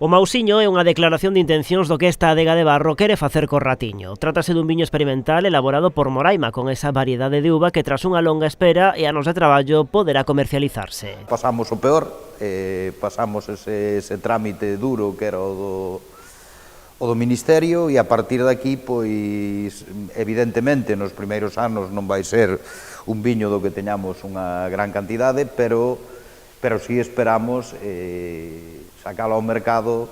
O Mausiño é unha declaración de intencións do que esta adega de Barro quere facer co Ratiño. Trátase dun viño experimental elaborado por Moraima con esa variedade de uva que tras unha longa espera e anos de traballo poderá comercializarse. Pasamos o peor, pasamos ese trámite duro que era o do Ministerio e a partir de aquí, pois, evidentemente, nos primeiros anos non vai ser un viño do que teñamos unha gran cantidade, pero sí esperamos sacalo ao mercado,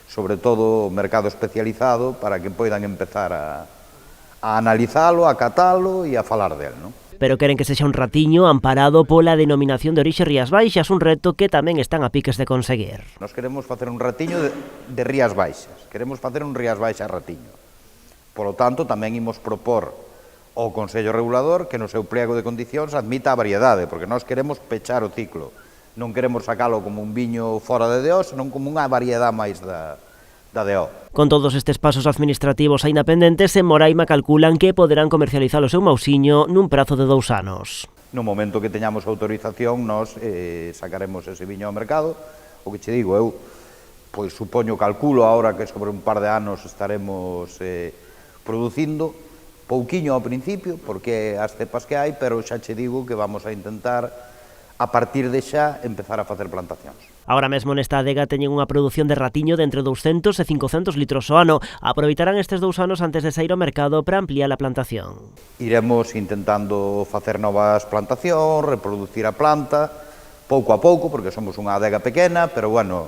sobre todo o mercado especializado, para que poidan empezar a analizalo, a catalo e a falar del, non? Pero queren que sexa un Ratiño amparado pola denominación de orixe Rías Baixas, un reto que tamén están a piques de conseguir. Nos queremos facer un Ratiño de Rías Baixas, queremos facer un Rías Baixas Ratiño. Por lo tanto, tamén imos propor ao Consello Regulador que no seu pliego de condicións admita a variedade, porque nós queremos pechar o ciclo. Non queremos sacalo como un viño fora de DO, senón como unha variedade máis da DO. Con todos estes pasos administrativos aínda pendentes, en Moraima calculan que poderán comercializar o seu Mausiño nun prazo de 2 anos. No momento que teñamos autorización, nós sacaremos ese viño ao mercado. O que che digo, eu pois supoño, calculo agora que sobre un par de anos estaremos producindo, pouquiño ao principio, porque as cepas que hai, pero xa che digo que vamos a intentar a partir de xa empezar a facer plantacións. Agora mesmo nesta adega teñen unha produción de Ratiño de entre 200 e 500 litros ao ano. Aproveitarán estes 2 anos antes de sair ao mercado para ampliar a plantación. Iremos intentando facer novas plantacións, reproducir a planta, pouco a pouco, porque somos unha adega pequena, pero bueno,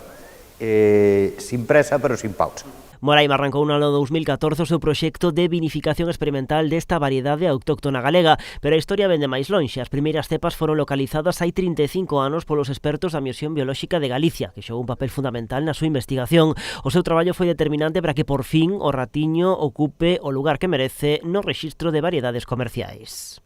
sin presa, pero sin pausa. Moraima arrancou no ano 2014 o seu proxecto de vinificación experimental desta variedade autóctona galega, pero a historia vende máis lonxe. As primeiras cepas foron localizadas hai 35 anos polos expertos da Misión Biolóxica de Galicia, que xogou un papel fundamental na súa investigación. O seu traballo foi determinante para que por fin o Ratiño ocupe o lugar que merece no rexistro de variedades comerciais.